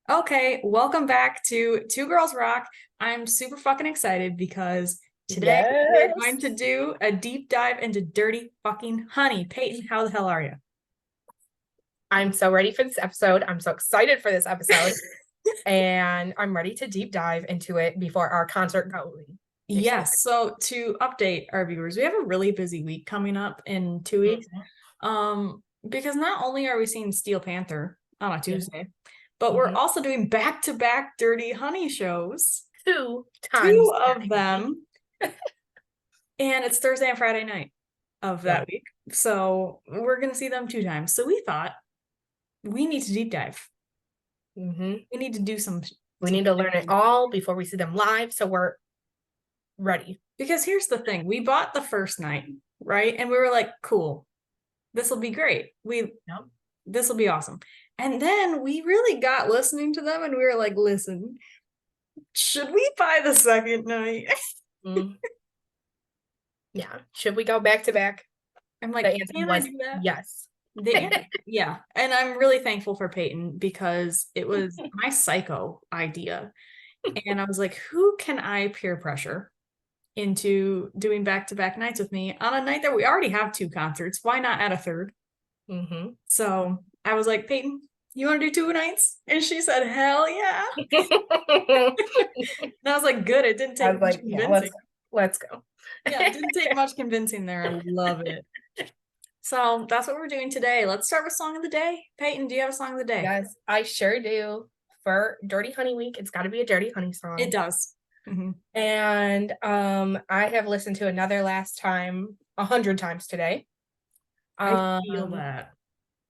Okay, welcome back to Two Girls Rock. I'm super fucking excited because today we're going to do a deep dive into Dirty Fucking Honey. Payton, how the hell are you? I'm so ready for this episode. I'm so excited for this episode. And I'm ready to deep dive into it before our concert going. Yes, so to update our viewers, we have a really busy week coming up in 2 weeks. Because not only are we seeing Steel Panther on a Tuesday, but we're also doing back-to-back Dirty Honey shows. Two of them. And it's Thursday and Friday night of that week. So we're going to see them 2 times. So we thought we need to deep dive. We need to do we need to learn it all before we see them live. So we're ready. Because here's the thing. We bought the first night, right? And we were like, cool. This will be great. This will be awesome. And then we really got listening to them and we were like, listen, should we buy the second night? Yeah. Should we go back to back? I'm like, can I do that? Yes. Yeah. And I'm really thankful for Payton because it was my psycho idea. And I was like, who can I peer pressure into doing back-to-back nights with me on a night that we already have 2 concerts? Why not add a third? So I was like, Payton, you want to do 2 nights? And she said, hell yeah. And I was like, good. It didn't take much convincing. Let's go. Yeah, it didn't take much convincing there. I love it. So that's what we're doing today. Let's start with Song of the Day. Payton, do you have a Song of the Day? Yes, I sure do. For Dirty Honey Week, it's got to be a Dirty Honey song. It does. And I have listened to Another Last Time 100 times today. I feel that.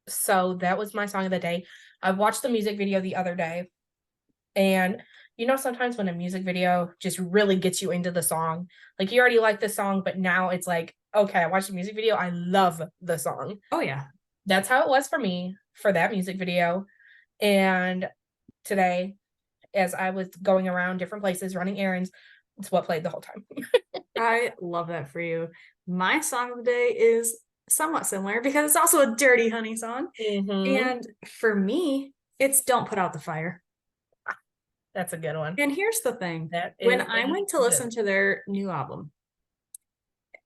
So that was my Song of the Day. I watched the music video the other day. And sometimes when a music video just really gets you into the song, like you already like the song, but now it's like, okay, I watched the music video. I love the song. Oh, yeah. That's how it was for me for that music video. And today, as I was going around different places, running errands, it's what played the whole time. I love that for you. My Song of the Day is somewhat similar because it's also a Dirty Honey song. And for me, it's Don't Put Out the Fire. That's a good one. And here's the thing. When I went to listen to their new album,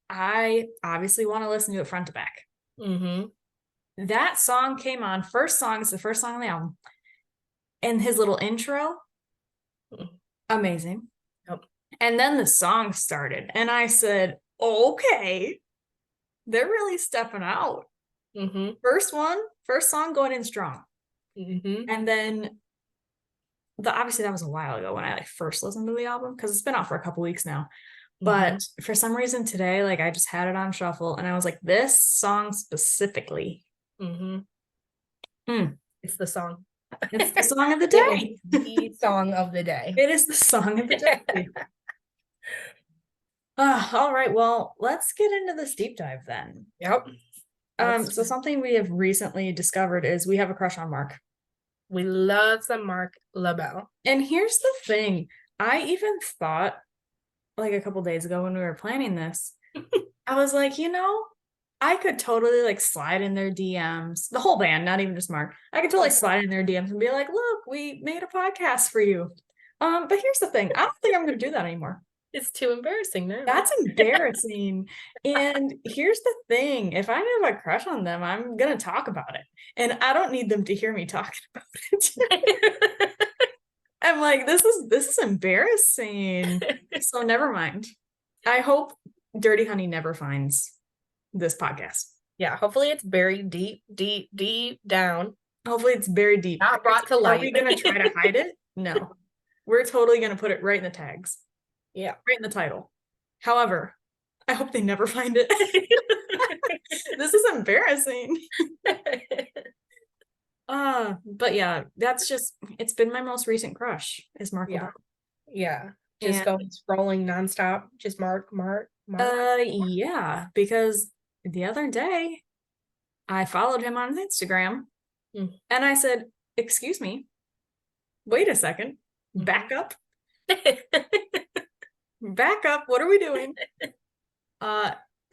I obviously want to listen to it front to back. That song came on. First song is the first song on the album. And his little intro, amazing. And then the song started. And I said, okay, they're really stepping out. First song going in strong. And then obviously that was a while ago when I first listened to the album because it's been out for a couple weeks now. But for some reason today, like I just had it on shuffle and I was like, this song specifically. It's the song. It's the song of the day. The song of the day. It is the song of the day. All right. Well, let's get into this deep dive then. So something we have recently discovered is we have a crush on Marc. We love some Marc LaBelle. And here's the thing. I even thought like a couple days ago when we were planning this, I was like, I could totally like slide in their DMs, the whole band, not even just Marc. I could totally slide in their DMs and be like, look, we made a podcast for you. But here's the thing. I don't think I'm going to do that anymore. It's too embarrassing now. That's embarrassing. And here's the thing. If I have a crush on them, I'm going to talk about it. And I don't need them to hear me talking about it. I'm like, this is embarrassing. So never mind. I hope Dirty Honey never finds this podcast. Yeah, hopefully it's buried deep down. Hopefully it's buried deep. Not brought to light. Are we going to try to hide it? No. We're totally going to put it right in the tags. Yeah. Right in the title. However, I hope they never find it. This is embarrassing. But yeah, it's been my most recent crush is Marc LaBelle. Yeah. Just going scrolling nonstop. Just Marc. Yeah, because the other day I followed him on Instagram and I said, excuse me, wait a second, back up. Back up, what are we doing?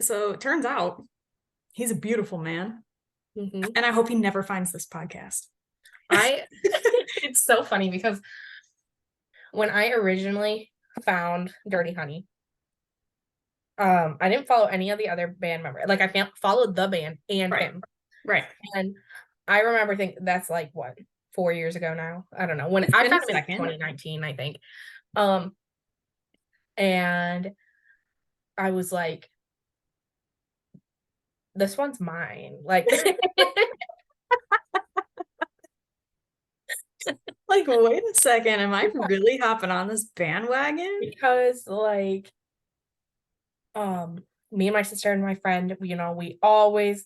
So it turns out he's a beautiful man. And I hope he never finds this podcast. I It's so funny because when I originally found Dirty Honey, I didn't follow any of the other band members. Like I followed the band and him. Right. And I remember thinking that's like what, 4 years ago now? I don't know. When I found him in 2019, I think. And I was like, this one's mine. Like like, wait a second, am I really hopping on this bandwagon? Because like me and my sister and my friend, you know, we always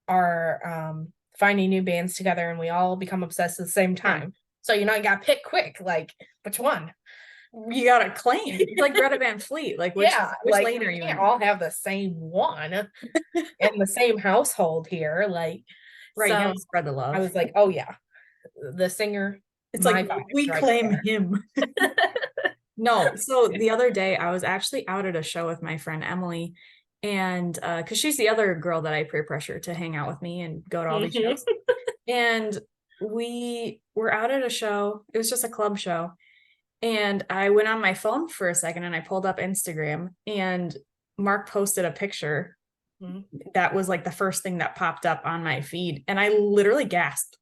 are finding new bands together and we all become obsessed at the same time. Yeah. So you know, you gotta pick quick, like which one? You gotta claim. It's like Greta Van Fleet. Like which like, lane are you in? All have the same one in the same household here. Like right, so you have to spread the love. I was like, oh yeah. The singer. It's like we right claim there. Him. No, so the other day I was actually out at a show with my friend Emily, and because she's the other girl that I peer pressure to hang out with me and go to all these shows. And we were out at a show. It was just a club show. And I went on my phone for a second and I pulled up Instagram and Mark posted a picture that was like the first thing that popped up on my feed. And I literally gasped.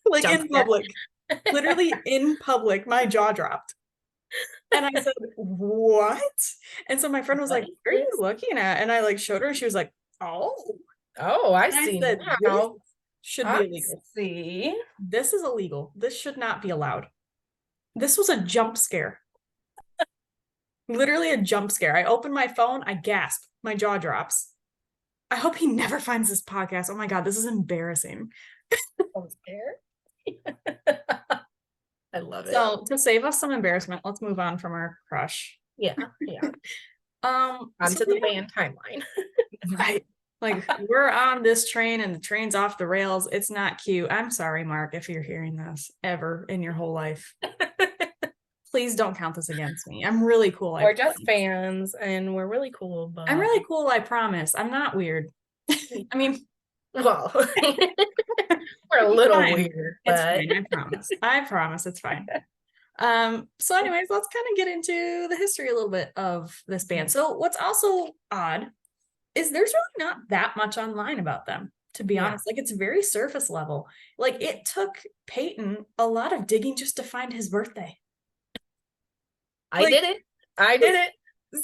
Like in public. Literally in public, my jaw dropped. And I said, what? And so my friend was like, what are you looking at? And I like showed her and she was like, oh, I see. I said, now. Should be illegal. See, this is illegal. This should not be allowed. This was a jump scare. Literally a jump scare. I opened my phone, I gasp, my jaw drops. I hope he never finds this podcast. Oh my God, this is embarrassing. I'm scared. I love it. So to save us some embarrassment, let's move on from our crush. Yeah. Onto the band timeline. Right. Like we're on this train and the train's off the rails. It's not cute. I'm sorry, Mark, if you're hearing this ever in your whole life. Please don't count this against me. I'm really cool. We're just fans and we're really cool. But I'm really cool. I promise. I'm not weird. I mean, well, we're a little weird. But... It's fine. I promise it's fine. So anyways, let's kind of get into the history a little bit of this band. So what's also odd is there's really not that much online about them, to be honest. Like it's very surface level. Like it took Payton a lot of digging just to find his birthday. I did it.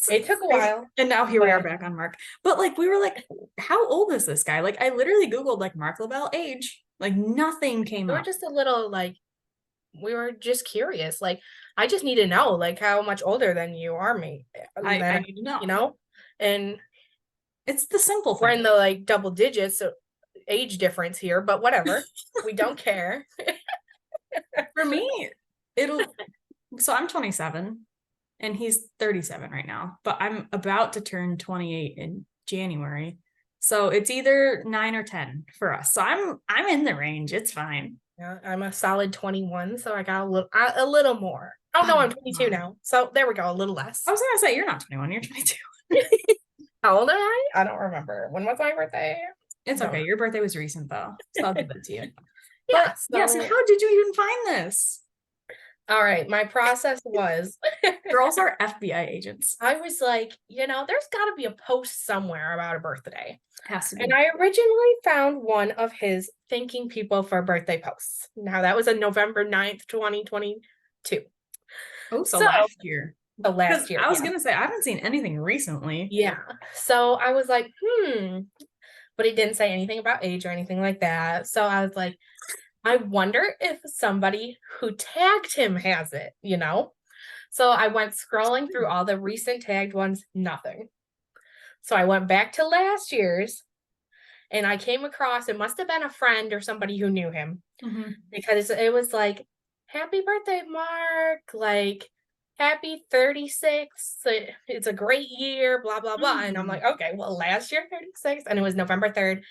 It took a while. And now here we are back on Mark. But like we were like, how old is this guy? Like I literally Googled like Marc LaBelle age. Like nothing came up. We were just a little like, we were just curious. Like I just need to know like how much older than you are me. I need to know. You know? And it's the simple thing. We're in the like double digits, so age difference here, but whatever. We don't care. For me, so I'm 27 and he's 37 right now, but I'm about to turn 28 in January. So it's either 9 or 10 for us. So I'm in the range. It's fine. Yeah, I'm a solid 21, so I got a little more. Oh no, I'm 22 now. So there we go, a little less. I was gonna say you're not 21, you're 22. How old am I? I don't remember. When was my birthday? It's okay. Your birthday was recent though. So I'll give it to you. Yeah. So how did you even find this? All right. My process was girls are FBI agents. I was like, you know, there's got to be a post somewhere about a birthday. Has to be. And I originally found one of his thanking people for birthday posts. Now that was on November 9th, 2022. Oh, so last year. The last year. I was gonna say I haven't seen anything recently. Yeah. So I was like, but it didn't say anything about age or anything like that. So I was like, I wonder if somebody who tagged him has it, you know? So I went scrolling through all the recent tagged ones, nothing. So I went back to last year's and I came across, it must have been a friend or somebody who knew him because it was like, happy birthday, Mark. Like, happy 36. It's a great year, blah, blah, blah. And I'm like, okay, well, last year, 36. And it was November 3rd.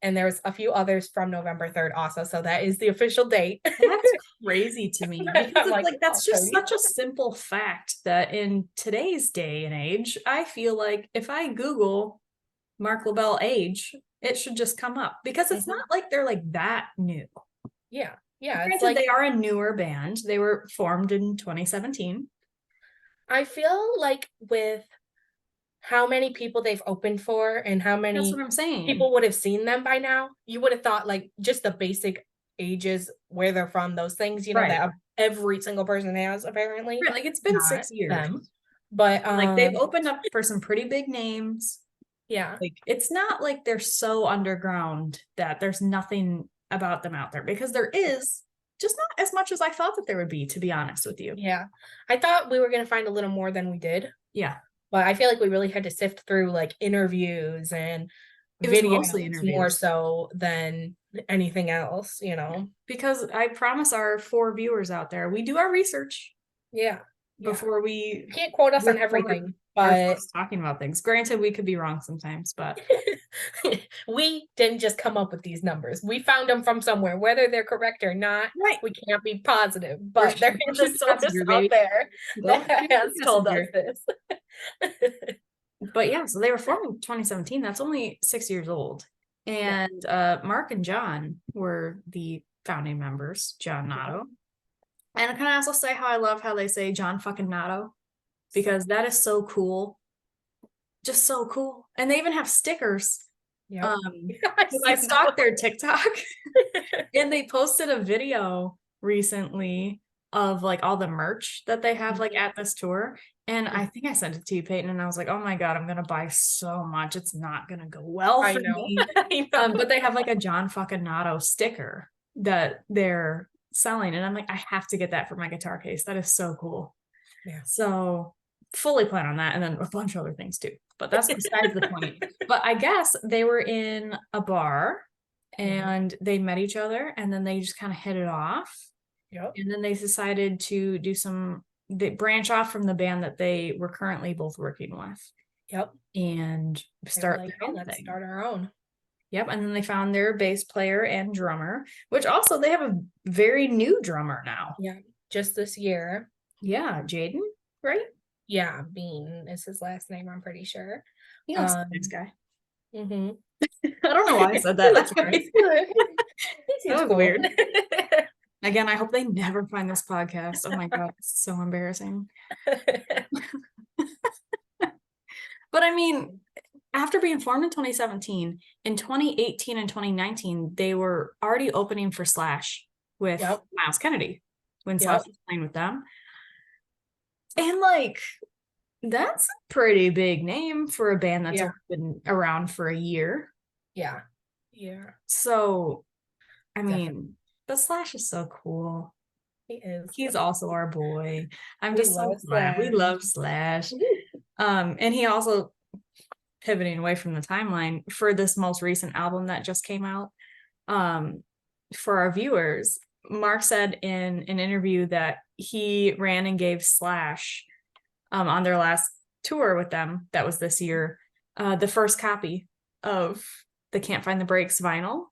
And there's a few others from November 3rd also. So that is the official date. That's crazy to me. Because it's like that's just such a simple fact that in today's day and age, I feel like if I Google Marc LaBelle age, it should just come up. Because it's not like they're like that new. Yeah. Yeah, it's Granted, like they are a newer band. They were formed in 2017. I feel like with how many people they've opened for and how That's many what I'm saying. people would have seen them by now, you would have thought like just the basic ages, where they're from, those things, you know, Right. that every single person has apparently. Right, like it's been Not 6 years. them. But Like they've opened up for some pretty big names. yeah. Like it's not like they're so underground that there's nothing about them out there, because there is, just not as much as I thought that there would be, to be honest with you. Yeah. I thought we were gonna find a little more than we did. Yeah. But I feel like we really had to sift through like interviews and It was videos mostly interviews. more so than anything else, you know. Because I promise our 4 viewers out there, we do our research Yeah. before we You can't quote us on record everything, but ourselves talking about things. Granted, we could be wrong sometimes, but we didn't just come up with these numbers. We found them from somewhere, whether they're correct or not. right. We can't be positive, but there is a source messenger, out baby. there Don't that shoot the has told us messenger. this. But yeah, so they were formed in 2017. That's only 6 years old. And Marc and John were the founding members, John Nato. And can I also say how I love how they say John fucking Nato? Because that is so cool. Just so cool. And they even have stickers. Yep. I stalked their TikTok and they posted a video recently of like all the merch that they have like at this tour. And I think I sent it to you, Peyton, and I was like, oh my God, I'm gonna buy so much. It's not gonna go well for me. I know. But they have like a John fucking Nato sticker that they're selling. And I'm like, I have to get that for my guitar case. That is so cool. Yeah. So fully plan on that, and then a bunch of other things too. But that's besides the point. But I guess they were in a bar and they met each other, and then they just kind of hit it off. Yep. And then they decided to do they branch off from the band that they were currently both working with. Yep. And start like, their own let's thing. start our own. Yep. And then they found their bass player and drummer, which also they have a very new drummer now. Yeah. Just this year. Yeah. Jaden, right? Yeah. Bean is his last name, I'm pretty sure. He looks like this guy. Mm-hmm. I don't know why I said that. That's right. That was weird. Again, I hope they never find this podcast. Oh my God, it's so embarrassing. But I mean, after being formed in 2017, in 2018 and 2019, they were already opening for Slash with Miles Kennedy when Slash was playing with them. And like, that's a pretty big name for a band that's been around for a year. Yeah. Yeah. So, I mean, but Slash is so cool. He is. He's also our boy. I'm just so glad. We love Slash. And he also, pivoting away from the timeline, for this most recent album that just came out, for our viewers, Marc said in an interview that he ran and gave Slash, on their last tour with them, that was this year, the first copy of the Can't Find the Breaks vinyl.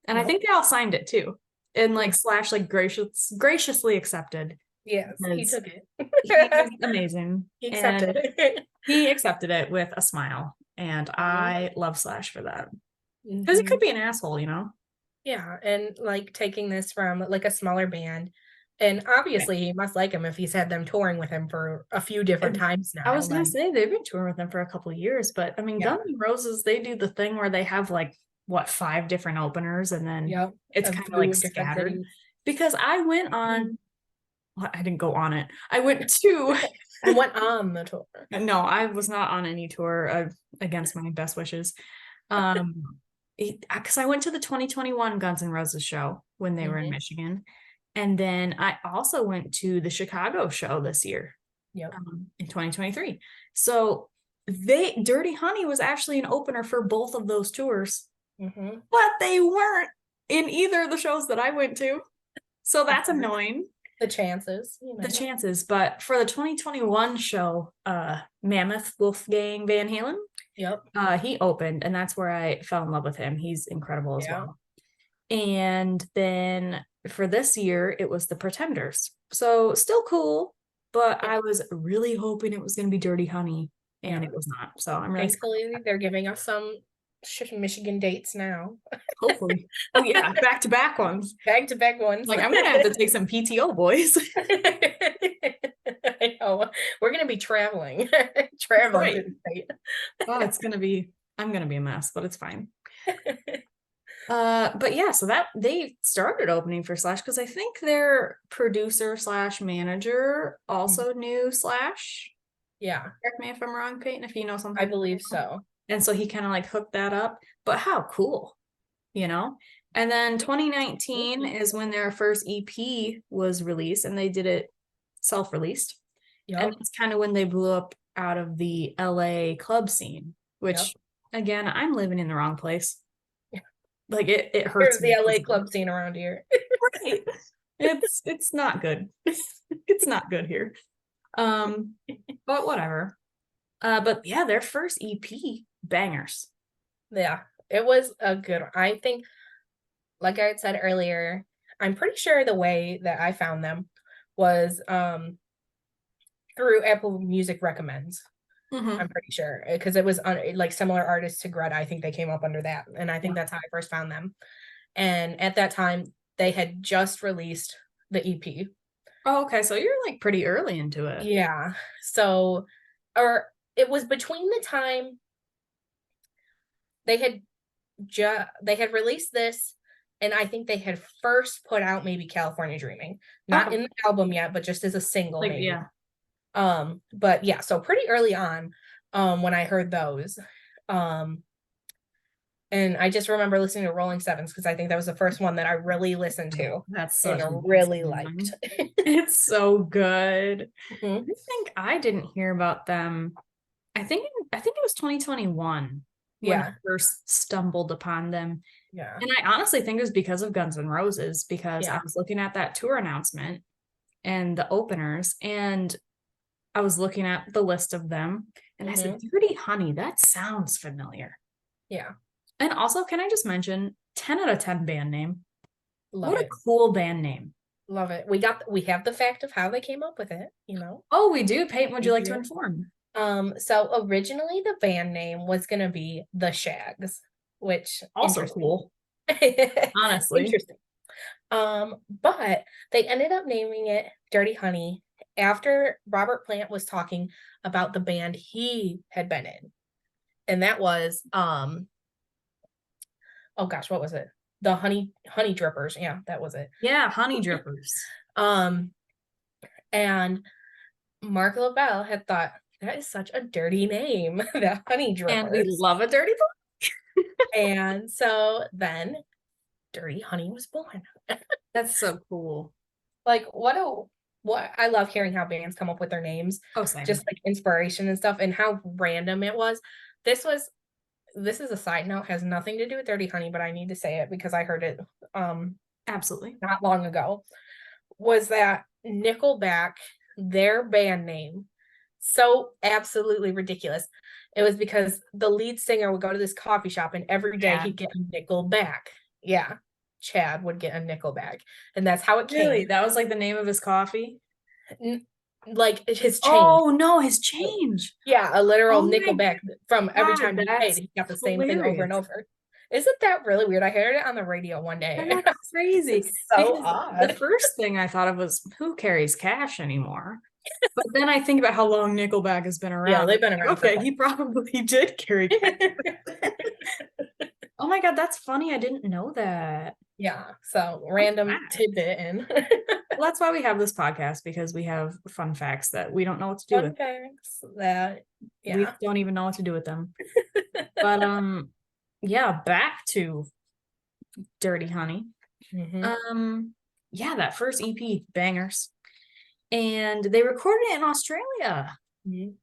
And I think they all signed it too. And like Slash like graciously accepted. Yes, he took it. He's amazing. He accepted it. He accepted it with a smile. And I love Slash for that. Because he could be an asshole, you know? Yeah, and like taking this from like a smaller band. And obviously he must like him if he's had them touring with him for a few different times now. I was gonna say they've been touring with them for a couple of years, but I mean Guns N' Roses, they do the thing where they have like 5 different openers, and then it's kind of like scattered. Because I went on, well, I didn't go on it. I went to I went on the tour. No, I was not on any tour, against my best wishes. Because I went to the 2021 Guns N' Roses show when they were in Michigan. And then I also went to the Chicago show this year, in 2023. So Dirty Honey was actually an opener for both of those tours, but they weren't in either of the shows that I went to. So that's annoying. The chances. The chances. But for the 2021 show, Mammoth Wolfgang Van Halen, he opened, and that's where I fell in love with him. He's incredible as well. And then for this year, it was the Pretenders. So still cool, but I was really hoping it was going to be Dirty Honey, and it was not. So I'm really thankfully they're giving us some Michigan dates now. Hopefully. Oh yeah, back to back ones. Back to back ones. Like I'm gonna have to take some PTO, boys. I know. We're gonna be traveling. Traveling Right. through the state. Oh, I'm gonna be a mess, but it's fine. But yeah, so that they started opening for Slash because I think their producer slash manager also knew Slash. Yeah, Correct me if I'm wrong, Peyton, if you know something. I believe so. And so he kind of like hooked that up. But how cool, you know? And then 2019 is when their first EP was released, and they did it self-released. Yep. And that's kind of when they blew up out of the LA club scene, which again, I'm living in the wrong place. Like it hurts. There's the LA club scene around here. Right. It's not good. It's not good here. But whatever. But yeah, their first EP, bangers. Yeah, it was a good one. I think, like I had said earlier, I'm pretty sure the way that I found them was through Apple Music Recommends. I'm pretty sure because it was like similar artists to Greta. I think they came up under that, and I think that's how I first found them. And at that time, they had just released the EP. Oh, okay. So you're like pretty early into it. Yeah. So, or it was between the time they had released this, and I think they had first put out maybe California Dreaming, not in the album yet, but just as a single. Like, maybe. yeah. But yeah, so pretty early on, when I heard those, and I just remember listening to Rolling Sevens because I think that was the first one that I really listened to. That's such and really liked. It's so good. Mm-hmm. I think I didn't hear about them. I think it was 2021 when I first stumbled upon them. Yeah. And I honestly think it was because of Guns N' Roses, because I was looking at that tour announcement and the openers, and I was looking at the list of them, and I said, Dirty Honey, that sounds familiar. Yeah. And also, can I just mention 10 out of 10 band name? Love what it. A cool band name. Love it. We have the fact of how they came up with it, you know. Oh, we do. Peyton, would you like to inform? So originally the band name was gonna be The Shags, which also cool. Honestly. Interesting. But they ended up naming it Dirty Honey after Robert Plant was talking about the band he had been in. And that was oh gosh, what was it? The Honey Drippers. Yeah, that was it. Yeah, Honey Drippers. And Marc LaBelle had thought, that is such a dirty name, the Honey Drippers. And we love a dirty book. And so then Dirty Honey was born. That's so cool. Like what I love hearing how bands come up with their names. Oh, same. Just like inspiration and stuff, and how random it was. This is a side note, has nothing to do with Dirty Honey, but I need to say it because I heard it absolutely not long ago. Was that Nickelback, their band name, so absolutely ridiculous. It was because the lead singer would go to this coffee shop, and every day he'd get a Nickelback. Yeah, Chad would get a Nickelback, and that's how it came. Really? That was like the name of his coffee? Like his change. Oh no, his change. Yeah, a literal Nickelback from every time he paid. He got the same thing over and over. Isn't that really weird? I heard it on the radio one day. That's crazy. So odd. The first thing I thought of was, who carries cash anymore? But then I think about how long Nickelback has been around. Yeah, they've been around. Okay, he probably did carry cash. Oh my god, that's funny. I didn't know that. Yeah, so random tidbit in. Well, that's why we have this podcast, because we have fun facts that we don't know what to do with. Facts that we don't even know what to do with them. But yeah, back to Dirty Honey. Yeah, that first EP, bangers. And they recorded it in Australia.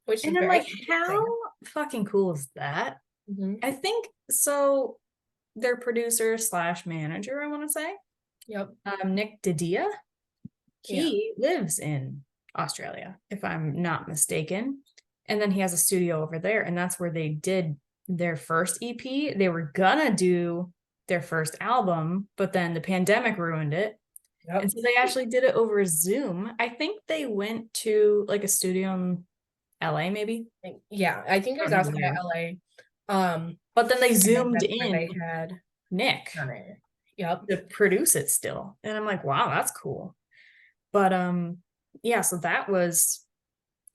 Which and I'm like, how fucking cool is that? I think so. Their producer slash manager, I want to say. Yep. Nick Didia. He lives in Australia, if I'm not mistaken. And then he has a studio over there, and that's where they did their first EP. They were gonna do their first album, but then the pandemic ruined it. Yep. And so they actually did it over Zoom. I think they went to like a studio in LA, maybe. Yeah, I think it was outside of LA. But then they zoomed that's where in they had Nick done it. Yep. to produce it still. And I'm like, wow, that's cool. But yeah, so that was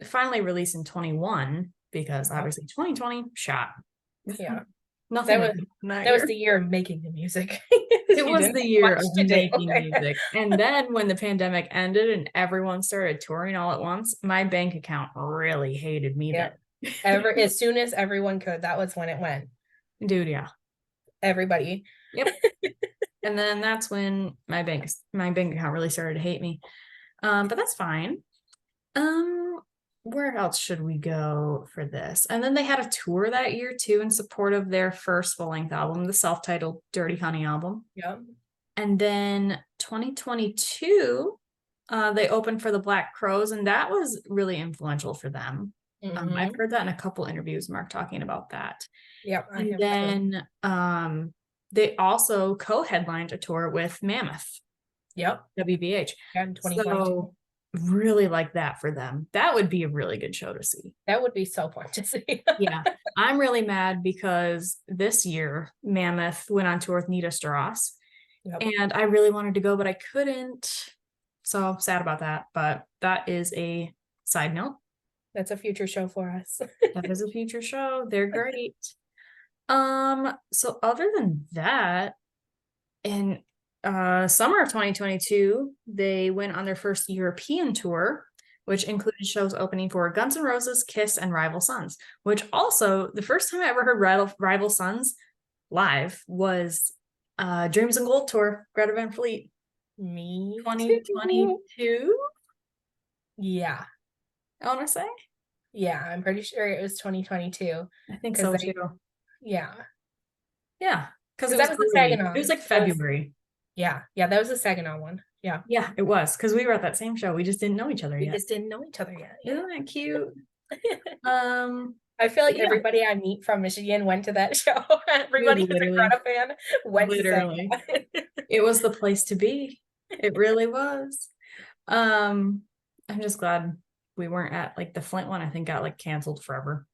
finally released in 21 because obviously 2020 shot. Yeah. Nothing that was the year of making the music. It was the year of making music. And then when the pandemic ended and everyone started touring all at once, my bank account really hated me then. As soon as everyone could, that was when it went. Dude, yeah. Everybody. Yep. And then that's when my bank account really started to hate me. But that's fine. Where else should we go for this? And then they had a tour that year too in support of their first full-length album, the self-titled Dirty Honey album. Yep. And then 2022, they opened for the Black Crowes, and that was really influential for them. I've heard that in a couple interviews, Mark talking about that. Yep. And then they also co-headlined a tour with Mammoth. Yep. WBH. Yeah, in 2022. So really like that for them. That would be a really good show to see. That would be so fun to see. Yeah. I'm really mad because this year Mammoth went on tour with Nita Strauss. Yep. And I really wanted to go, but I couldn't. So sad about that. But that is a side note. That's a future show for us. That is a future show. They're great. So other than that, in summer of 2022, they went on their first European tour, which included shows opening for Guns N' Roses, Kiss, and Rival Sons, which also, the first time I ever heard Rival Sons live was Dreams and Gold tour, Greta Van Fleet. Me 2022? Yeah. I want to say? Yeah, I'm pretty sure it was 2022. I think so too. Yeah. Yeah. Because that was the Saginaw. It was like February. Yeah, that was the Saginaw one. Yeah. Yeah, it was. Because we were at that same show. We just didn't know each other yet. Isn't that cute? I feel like everybody I meet from Michigan went to that show. Everybody who's a Greta fan went literally. To it was the place to be. It really was. I'm just glad we weren't at like the Flint one. I think got like canceled forever.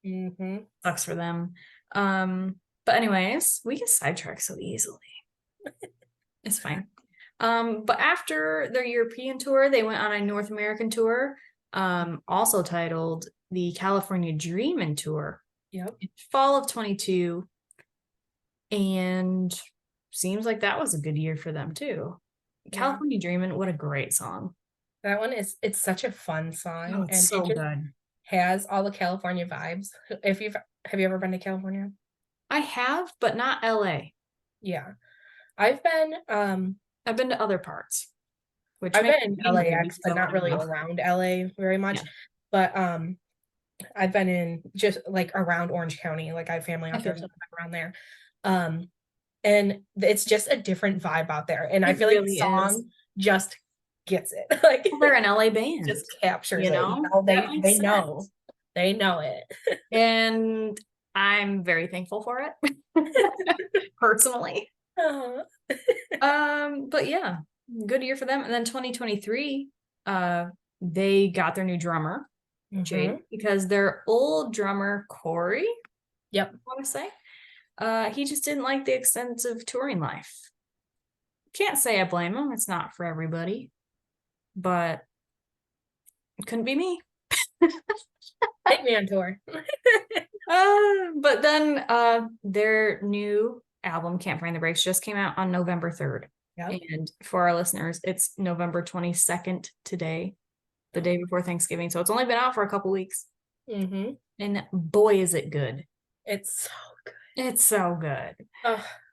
Sucks for them. But anyways, we can sidetrack so easily. It's fine. But after their European tour, they went on a North American tour, also titled the California Dreamin' Tour. Yep. In fall of 22. And seems like that was a good year for them too. Yeah. California Dreamin', what a great song. That one it's such a fun song. Oh, it's so good. Has all the California vibes. Have you ever been to California? I have, but not LA. Yeah. I've been to other parts. Which I've been in LAX, but not really around LA very much. Yeah. But I've been in just like around Orange County. Like I have family out there, so around there. And it's just a different vibe out there. And I feel like the song just gets it. Like they're an LA band. Just captures it. They know. They know it. And I'm very thankful for it. Personally. But yeah, good year for them. And then 2023, they got their new drummer, Jake, because their old drummer, Corey, I want to say, he just didn't like the extensive touring life. Can't say I blame him. It's not for everybody, but it couldn't be me. Take me on tour. But then their new album, Can't Find the Brakes, just came out on November 3rd. Yep. And for our listeners, it's November 22nd today, the day before Thanksgiving. So it's only been out for a couple weeks. And boy, is it good. It's so good. It's so good.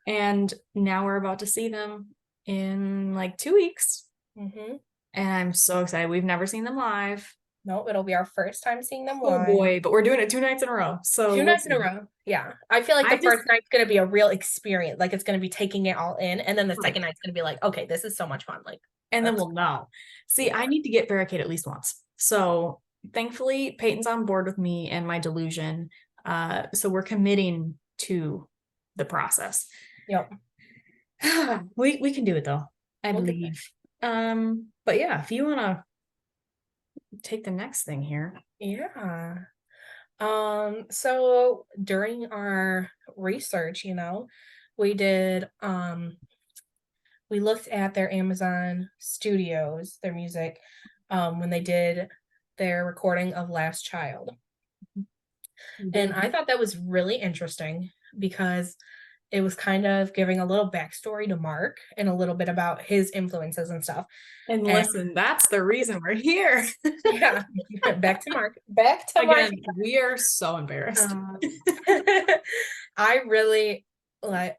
And now we're about to see them in like 2 weeks. And I'm so excited. We've never seen them live. No, it'll be our first time seeing them live. Oh boy, but we're doing it 2 nights in a row. So 2 nights in a row. Yeah. I feel like the first night's going to be a real experience. Like it's going to be taking it all in. And then the second night's going to be like, okay, this is so much fun. Like, and then we'll know. See, I need to get Barricade at least once. So thankfully Peyton's on board with me and my delusion. So we're committing to the process. Yep. We can do it though. I believe. But yeah, if you want to take the next thing here. Yeah. So during our research, we did we looked at their Amazon studios, their music, when they did their recording of Last Child. And I thought that was really interesting because it was kind of giving a little backstory to Marc and a little bit about his influences and stuff. And listen, that's the reason we're here. Yeah, back to Marc. Back to Marc. Again, we are so embarrassed. I really like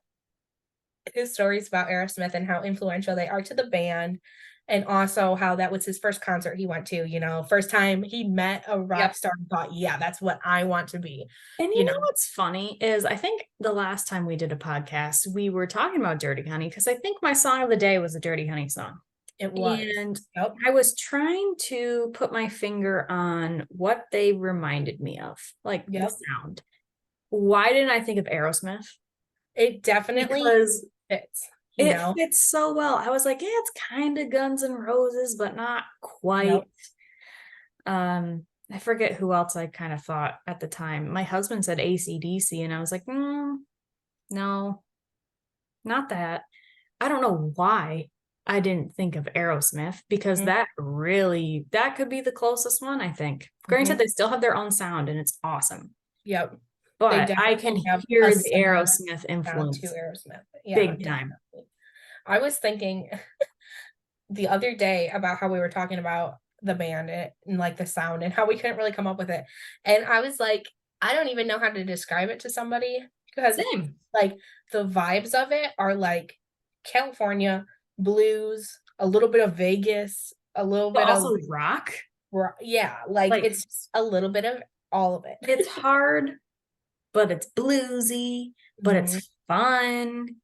his stories about Aerosmith and how influential they are to the band, and also how that was his first concert he went to, first time he met a rock star and thought, yeah, that's what I want to be. And you know what's funny is I think the last time we did a podcast, we were talking about Dirty Honey because I think my song of the day was a Dirty Honey song. It was. And I was trying to put my finger on what they reminded me of, like the sound. Why didn't I think of Aerosmith? It definitely fits. It fits so well. I was like, yeah, it's kind of Guns N' Roses, but not quite. I forget who else I kind of thought at the time. My husband said AC/DC, and I was like, no, not that. I don't know why I didn't think of Aerosmith, because that could be the closest one, I think. Granted, they still have their own sound, and it's awesome. Yep. But I can hear the Aerosmith influence to Aerosmith. big time. I was thinking the other day about how we were talking about the band and like the sound and how we couldn't really come up with it. And I was like, I don't even know how to describe it to somebody, because like the vibes of it are like California blues, a little bit of Vegas, a little bit also of rock. Yeah, like it's a little bit of all of it. It's hard, but it's bluesy, but it's fun,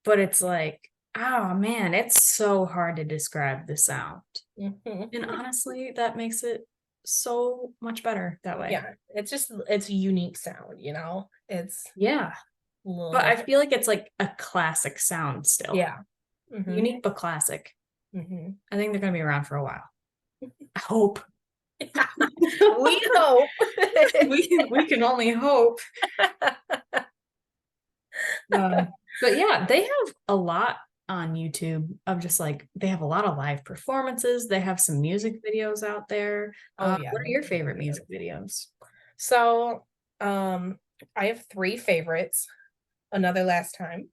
but it's like, oh man, it's so hard to describe the sound. And honestly, that makes it so much better that way. Yeah, it's a unique sound, it's but I feel like it's like a classic sound still. Unique but classic. I think they're gonna be around for a while. I hope. We hope. we can only hope. But yeah, they have a lot on YouTube of just like, they have a lot of live performances. They have some music videos out there. What are your favorite music videos? So I have 3 favorites. Another Last Time,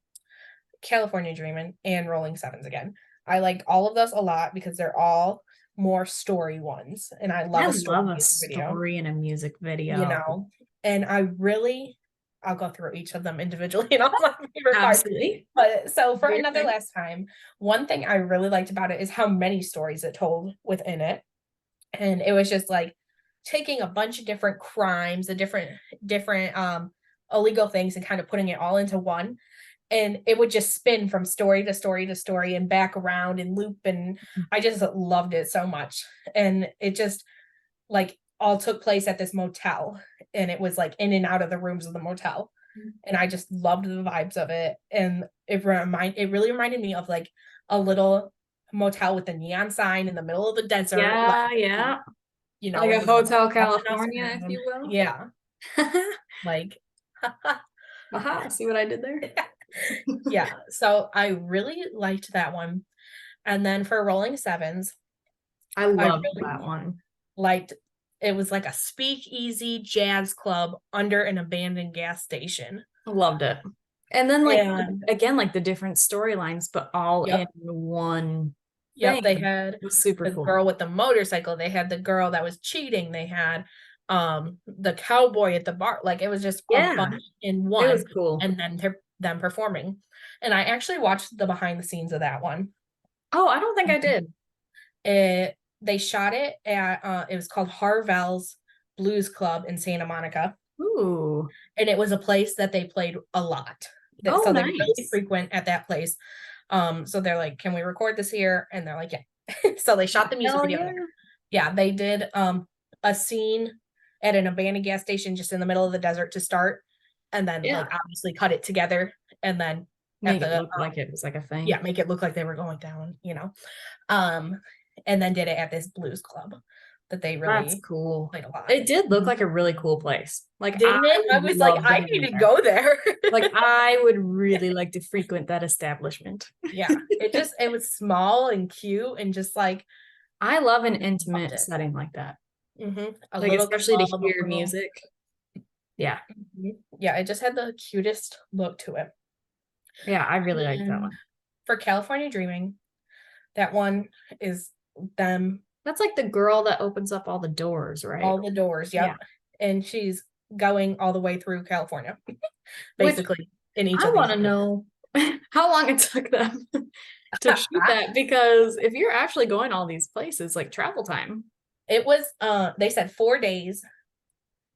California Dreamin', and Rolling Sevens Again. I like all of those a lot because they're all more story ones, and I love a story in a music video. And I'll go through each of them individually and all my favorite parts. But so for Another Last Time, one thing I really liked about it is how many stories it told within it. And it was just like taking a bunch of different crimes, the different illegal things, and kind of putting it all into one. And it would just spin from story to story to story and back around and loop. And I just loved it so much. And it just like all took place at this motel, and it was like in and out of the rooms of the motel. And I just loved the vibes of it. And it really reminded me of like a little motel with a neon sign in the middle of the desert. Like a Hotel California, if you will. Yeah. Like see what I did there? Yeah, so I really liked that one. And then for Rolling Sevens, I loved that one. Liked it was like a speakeasy jazz club under an abandoned gas station. Loved it. And then again, like the different storylines, but all in one thing. They had it was super the cool. Girl with the motorcycle, they had the girl that was cheating, they had the cowboy at the bar. Like it was just a bunch in one. It was cool. And then them performing. And I actually watched the behind the scenes of that one. Oh, I don't think I did. They shot it at it was called Harvell's Blues Club in Santa Monica. Ooh. And it was a place that they played a lot. So they really frequent at that place. So they're like, can we record this here? And they're like, yeah. So they shot the music video there. Yeah, they did a scene at an abandoned gas station just in the middle of the desert to start, and then like obviously cut it together, and then make it look like it was like a thing. Yeah, make it look like they were going down, and then did it at this blues club. that they That's really cool. played a lot. It did look like a really cool place. Like, Didn't it? I was like, I need to go there. Like, I would really like to frequent that establishment. Yeah, it was small and cute and just like, I love an intimate setting like that. A like, little especially to club, hear music. Yeah. Yeah, it just had the cutest look to it. Yeah, I really like that one. For California Dreaming, that one is them. That's like the girl that opens up all the doors, right? All the doors, yep. Yeah. And she's going all the way through California, basically. In each I want to know how long it took them to shoot that, because if you're actually going all these places, like travel time. It was they said 4 days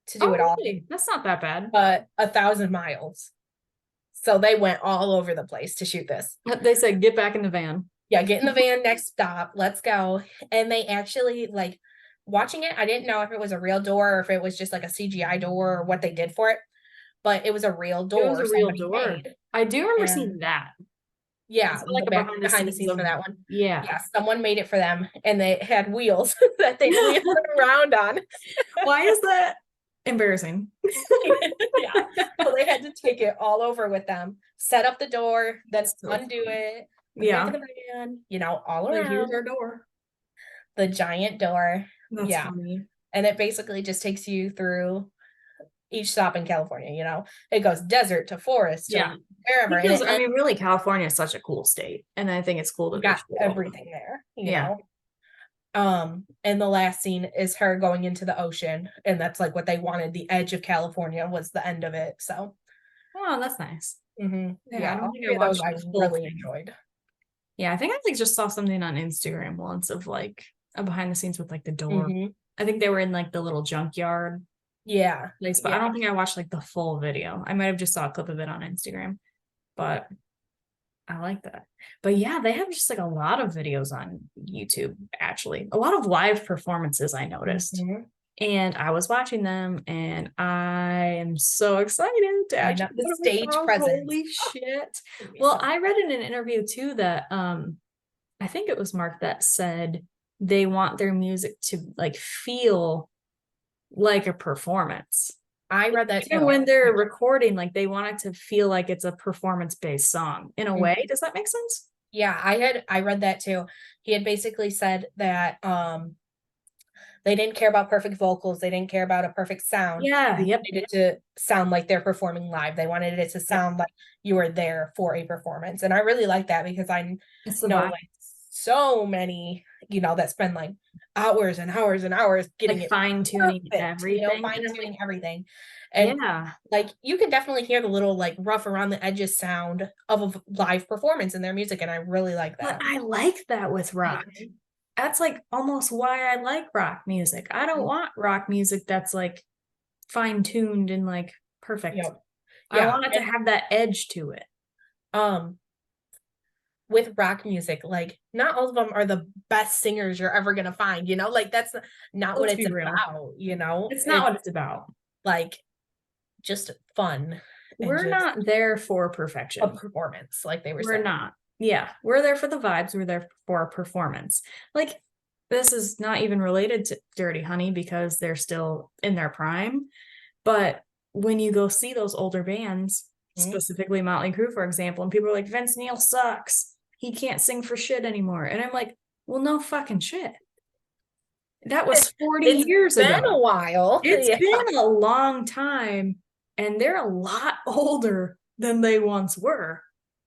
to do it all. Really? That's not that bad. But 1,000 miles. So they went all over the place to shoot this. They said, get back in the van. Yeah, get in the van, next stop, let's go. And they actually, like, watching it, I didn't know if it was a real door or if it was just like a CGI door or what they did for it. But it was a real door. It was a real door. Made. I do remember seeing that. Yeah, like behind the scenes for that one. Yeah. Yeah, someone made it for them, and they had wheels that they wheeled around on. Why is that embarrassing? Yeah. So they had to take it all over with them, set up the door, then undo it. Yeah. The van, you know, all around. Here's our door. The giant door. That's funny. And it basically just takes you through each stop in California, you know. It goes desert to forest to wherever. Because, I mean, really, California is such a cool state. And I think it's cool to got everything there, you know. And the last scene is her going into the ocean, and that's like what they wanted. The edge of California was the end of it. So that's nice. Yeah, I don't think I watched. I really enjoyed. Yeah, I think I just saw something on Instagram once of like a behind the scenes with like the door. I think they were in like the little junkyard place, but I don't think I watched like the full video. I might have just saw a clip of it on Instagram, but I like that. But yeah, they have just like a lot of videos on YouTube, actually. A lot of live performances, I noticed. And I was watching them, and I am so excited to actually the stage presence. Holy shit. Well, I read in an interview too that I think it was Marc that said they want their music to like feel like a performance. I read that too. When they're recording, like they want it to feel like it's a performance-based song in a way. Does that make sense? Yeah, I read that too. He had basically said that they didn't care about perfect vocals. They didn't care about a perfect sound. Yeah. They wanted it to sound like they're performing live. They wanted it to sound like you were there for a performance. And I really like that, because I know like so many, you know, that spend like hours and hours and hours getting like fine-tuning everything. You know, fine-tuning everything. And like you can definitely hear the little like rough around the edges sound of a live performance in their music. And I really like that. But I like that with rock. That's like almost why I like rock music. I don't want rock music that's like fine-tuned and like perfect. I want it to have that edge to it. With rock music, like not all of them are the best singers you're ever gonna find, you know, like that's not what it's about, you know. It's not what it's about. Like just fun. We're not there for perfection. A performance, like they were saying. We're not. Yeah, we're there for the vibes. We're there for a performance. Like, this is not even related to Dirty Honey because they're still in their prime. But when you go see those older bands, specifically Motley Crue, for example, and people are like, Vince Neil sucks. He can't sing for shit anymore. And I'm like, well, no fucking shit. That was 40 years ago. It's been a while. It's been a long time. And they're a lot older than they once were.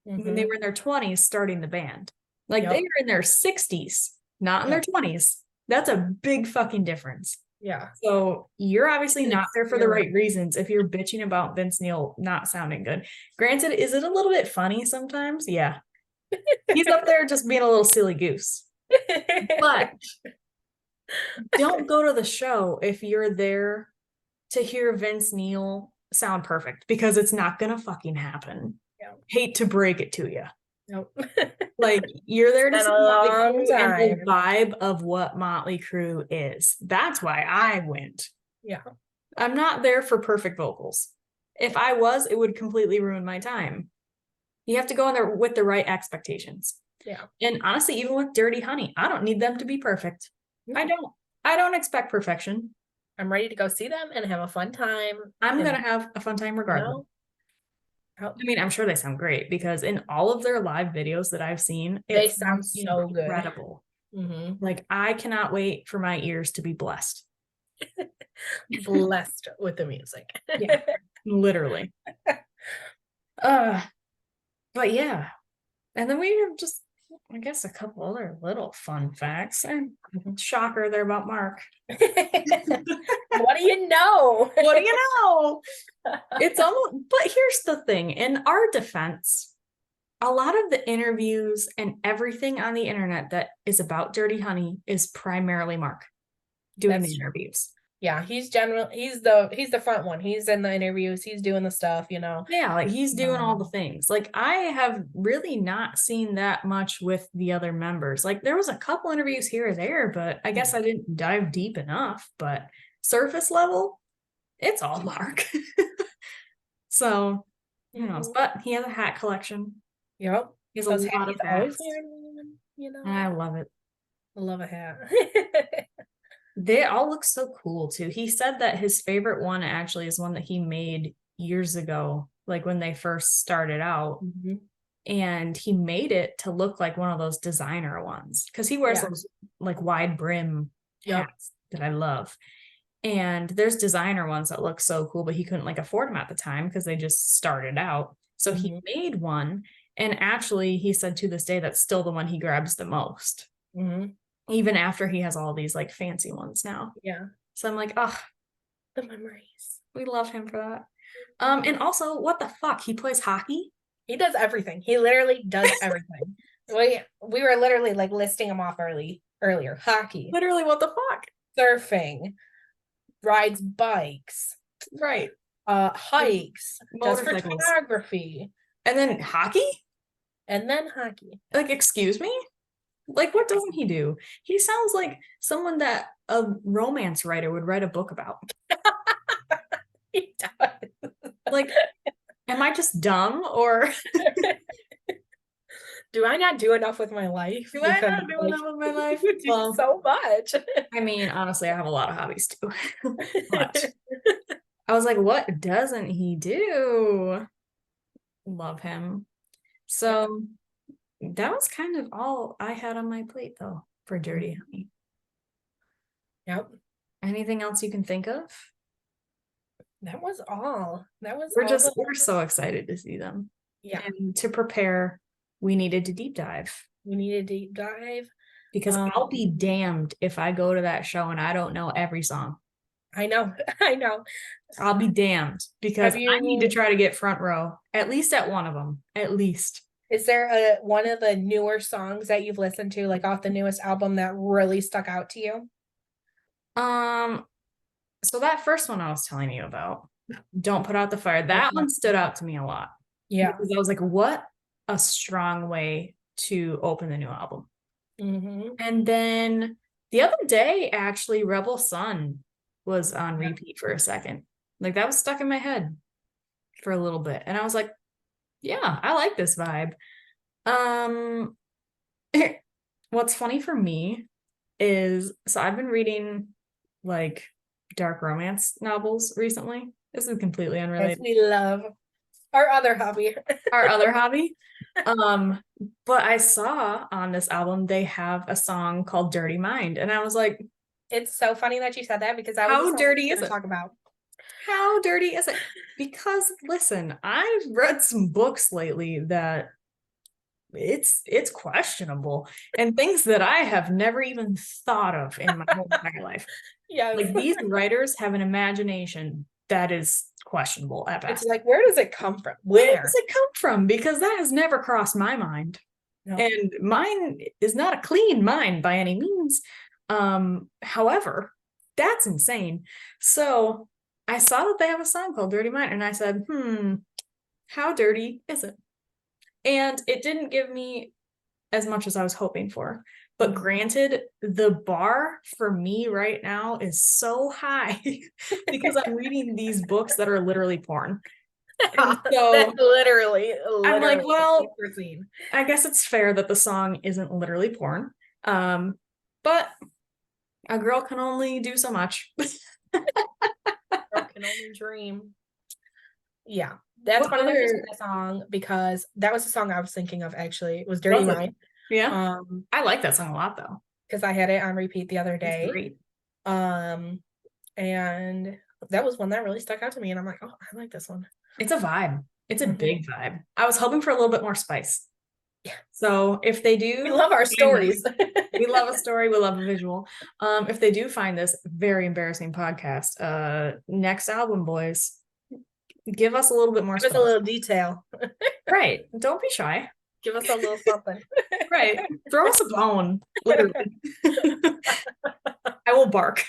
When they were in their 20s starting the band. Like they were in their 60s, not in their 20s. That's a big fucking difference. Yeah. So you're obviously not there for the right reasons if you're bitching about Vince Neil not sounding good. Granted, is it a little bit funny sometimes? Yeah. He's up there just being a little silly goose. But don't go to the show if you're there to hear Vince Neil sound perfect, because it's not gonna fucking happen. Hate to break it to you. Nope. Like you're there to see Motley Crue and the vibe of what Motley Crue is. That's why I went. Yeah. I'm not there for perfect vocals. If I was, it would completely ruin my time. You have to go in there with the right expectations. Yeah. And honestly, even with Dirty Honey, I don't need them to be perfect. I don't. I don't expect perfection. I'm ready to go see them and have a fun time. I'm gonna have a fun time regardless. I mean, I'm sure they sound great because in all of their live videos that I've seen, they sound so incredible. Good. Like, I cannot wait for my ears to be blessed. Blessed with the music. Yeah, literally. But yeah. And then we have just, I guess, a couple other little fun facts. And shocker, they're about Marc. What do you know? What do you know? It's almost, but here's the thing. In our defense, a lot of the interviews and everything on the internet that is about Dirty Honey is primarily Marc doing the interviews. Yeah, he's the front one. He's in the interviews, he's doing the stuff, you know. Yeah, like he's doing all the things. Like, I have really not seen that much with the other members. Like, there was a couple interviews here or there, but I guess I didn't dive deep enough. But surface level, it's all Marc. So, who knows? But he has a hat collection. Yep. He has a lot of hats. You know. I love it. I love a hat. They all look so cool too. He said that his favorite one actually is one that he made years ago, like when they first started out. And he made it to look like one of those designer ones because he wears those like wide brim hats that I love. And there's designer ones that look so cool, but he couldn't like afford them at the time because they just started out. So he made one. And actually, he said to this day, that's still the one he grabs the most. Even after he has all these like fancy ones now. Yeah. So I'm like, oh, the memories. We love him for that. And also, what the fuck? He plays hockey? He does everything. He literally does everything. We were literally like listing him off earlier. Hockey. Literally, what the fuck? Surfing. Rides bikes. Right. Hikes. Does photography. And then hockey? And then hockey. Like, excuse me? Like, what doesn't he do? He sounds like someone that a romance writer would write a book about. He does. Like, am I just dumb or do I not do enough with my life? Do I not do enough with my life? Well, so much. I mean, honestly, I have a lot of hobbies too. But I was like, what doesn't he do? Love him. So that was kind of all I had on my plate, though, for Dirty Honey. Yep. Anything else you can think of? That was all. We're so excited to see them. Yeah. And to prepare, we needed to deep dive. Because I'll be damned if I go to that show and I don't know every song. I know. I'll be damned because I need to try to get front row, at least at one of them, at least. Is there one of the newer songs that you've listened to, like off the newest album, that really stuck out to you? So that first one I was telling you about, Don't Put Out the Fire, that one stood out to me a lot. Yeah. Because I was like, what a strong way to open the new album. And then the other day, actually, Rebel Sun was on repeat for a second. Like, that was stuck in my head for a little bit. And I was like, yeah, I like this vibe. What's funny for me is, so I've been reading like dark romance novels recently. This is completely unrelated. Yes, we love our other hobby. But I saw on this album they have a song called Dirty Mind, and I was like, it's so funny that you said that because how dirty is it? Talk about how dirty is it? Because listen, I've read some books lately that it's questionable and things that I have never even thought of in my whole entire life. Yeah, like these writers have an imagination that is questionable at best. It's like, where does it come from? Where does it come from? Because that has never crossed my mind. No. And mine is not a clean mind by any means. However, that's insane. So I saw that they have a song called Dirty Mind, and I said, how dirty is it? And it didn't give me as much as I was hoping for. But granted, the bar for me right now is so high because I'm reading these books that are literally porn. And so literally, I'm like, well, I guess it's fair that the song isn't literally porn. But A girl can only do so much. Girl can only dream. Yeah, that's What funny that you said other that song, because that was the song I was thinking of, actually. It was Dirty was it? Mind. Yeah. I like that song a lot though. Because I had it on repeat the other It's day. great. And that was one that really stuck out to me, and I'm like, oh, I like this one. It's a vibe. It's a Mhm. big vibe. I was hoping for a little bit more spice. Yeah. So if they do, We love our stories. We love a story. We love a visual. If they do find this very embarrassing podcast, next album, boys, give us a little bit more Give us a little detail. Right. Don't be shy. Give us a little something. Right. Throw us a bone. Literally. I will bark.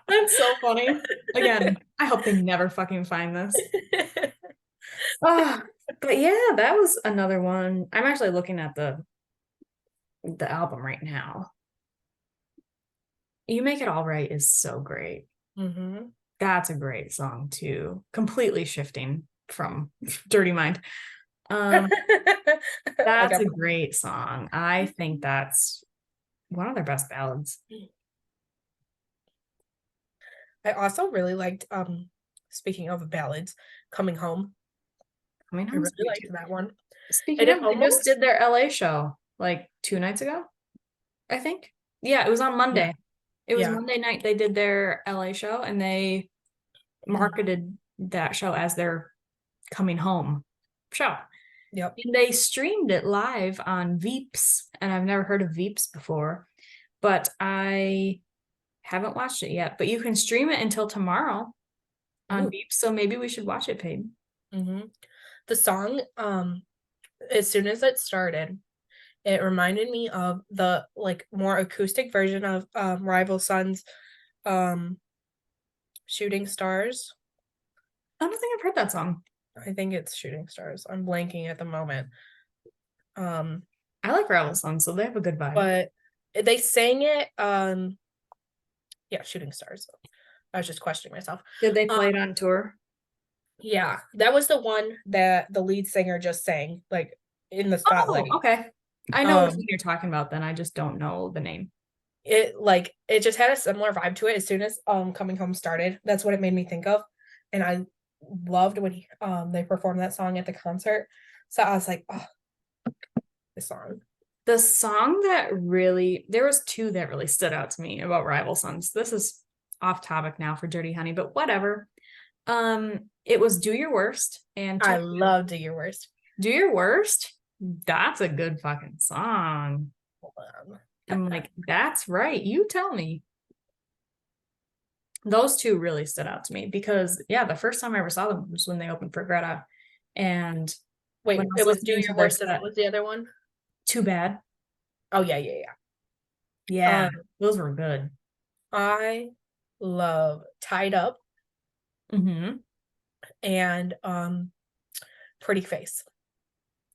That's so funny. Again, I hope they never fucking find this. But yeah, that was another one. I'm actually looking at the album right now. You Make It All Right is so great. Mm-hmm. That's a great song too. Completely shifting from Dirty Mind. That's a great song. I think that's one of their best ballads. I also really liked, speaking of ballads, Coming Home. I really liked that one. Speaking of, they just did their LA show like 2 nights ago, I think. Yeah, it was on Monday. It was Monday night they did their LA show, and they marketed that show as their Coming Home show. Yep. And they streamed it live on Veeps, and I've never heard of Veeps before, but I haven't watched it yet. But you can stream it until tomorrow on Veeps, so maybe we should watch it, Payton. Mm-hmm. The song, as soon as it started, it reminded me of the like more acoustic version of Rival Sons' Shooting Stars. I don't think I've heard that song. I think it's Shooting Stars. I'm blanking at the moment. I like Rival Sons, so they have a good vibe. But they sang it, yeah, Shooting Stars. I was just questioning myself. Did they play it on tour? Yeah, that was the one that the lead singer just sang, like in the spotlight. Oh, okay. I know what you're talking about then. I just don't know the name. It just had a similar vibe to it as soon as Coming Home started. That's what it made me think of. And I loved when they performed that song at the concert. So I was like, oh, this song. The song that really, there was 2 that really stood out to me about Rival Sons. This is off topic now for Dirty Honey, but whatever. It was Do Your Worst, and I love Do Your Worst. Do Your Worst. That's a good fucking song. I'm like, that's right. You tell me. Those 2 really stood out to me because, yeah, the first time I ever saw them was when they opened for Greta. And wait, it was Do Your Worst, and what was the other one? Too Bad. Oh yeah. Yeah, those were good. I love Tied Up. Mm-hmm. And Pretty Face.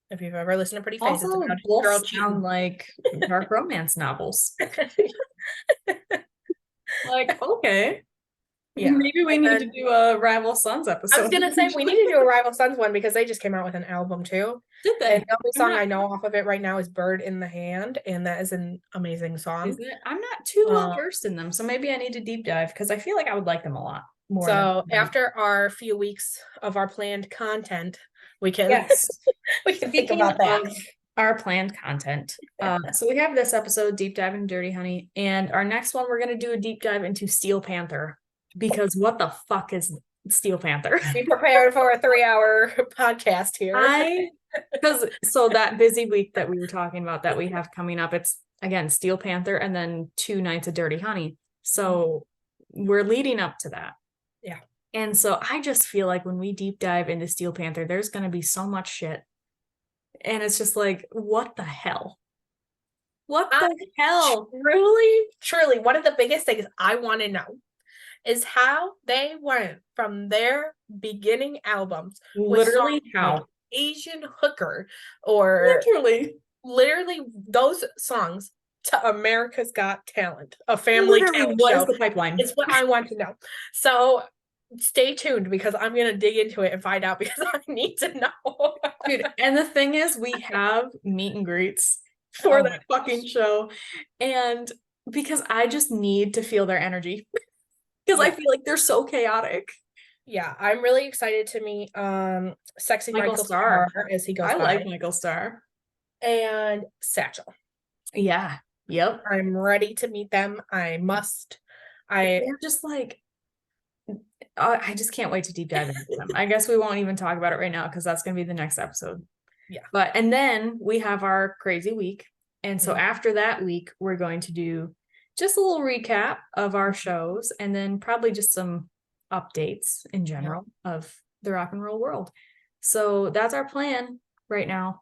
If you've ever listened to Pretty Face, also, it's about both girl sound like dark romance novels. Like, okay. Yeah. Maybe we need to do a Rival Sons episode. I was gonna say we need to do a Rival Sons one because they just came out with an album too. Did they? And the only song I know off of it right now is Bird in the Hand, and that is an amazing song. Is it? I'm not too well versed in them, so maybe I need to deep dive because I feel like I would like them a lot more. So after our few weeks of our planned content, we can we can think about that. Our planned content. So we have this episode, Deep Dive into Dirty Honey, and our next one, we're going to do a deep dive into Steel Panther, because what the fuck is Steel Panther? Be prepared for a 3-hour podcast here. So that busy week that we were talking about that we have coming up, it's again Steel Panther and then 2 nights of Dirty Honey. So we're leading up to that. Yeah. And so I just feel like when we deep dive into Steel Panther, there's going to be so much shit. And it's just like, what the hell? What the hell? Truly, one of the biggest things I want to know is how they went from their beginning albums, literally how like Asian Hooker, or literally those songs, to America's Got Talent, a family talent what show. Is the pipeline? It's what I want to know. So stay tuned because I'm gonna dig into it and find out because I need to know. Dude, and the thing is, we have meet and greets for that fucking show. And because I just need to feel their energy. Because I feel like they're so chaotic. Yeah, I'm really excited to meet sexy Michael Starr as he goes by. I like Michael Starr. And Satchel. Yeah. Yep. I'm ready to meet them. I must. They're just like, I just can't wait to deep dive into them. I guess we won't even talk about it right now because that's going to be the next episode. Yeah. And then we have our crazy week. And so after that week, we're going to do just a little recap of our shows and then probably just some updates in general of the rock and roll world. So that's our plan right now.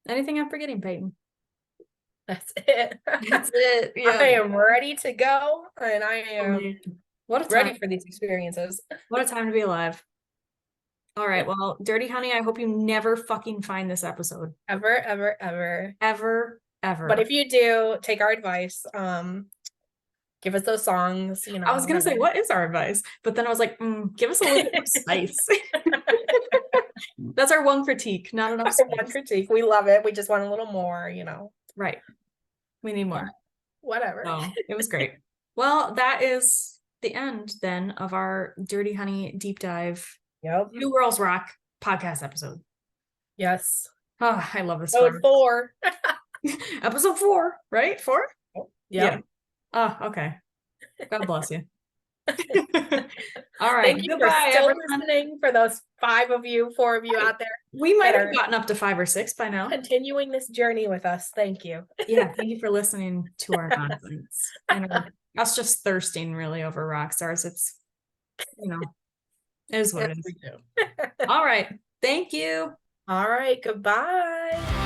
Anything I'm forgetting, Payton? That's it. That's it. Yeah. I am ready to go, and I am ready for these experiences. What a time to be alive. All right. Well, Dirty Honey, I hope you never fucking find this episode. Ever, ever, ever. Ever, ever. But if you do, take our advice. Give us those songs, you know. I was going to say, what is our advice? But then I was like, give us a little bit more spice. That's our one critique, not enough spice. One critique. We love it. We just want a little more, you know. Right. We need more. Whatever. Oh, it was great. Well, that is the end then of our Dirty Honey deep dive. Yep. New Girls Rock podcast episode. Yes. Oh, I love this. Episode 4. Episode 4, right? 4? Yeah. Oh, okay. God bless you. All right. Thank you for still listening, for those 4 of you out there. We might have gotten up to 5 or 6 by now. Continuing this journey with us. Thank you. Yeah. Thank you for listening to our nonsense. And us just thirsting really over rock stars. It's, you know, it is what it is. All right. Thank you. All right. Goodbye.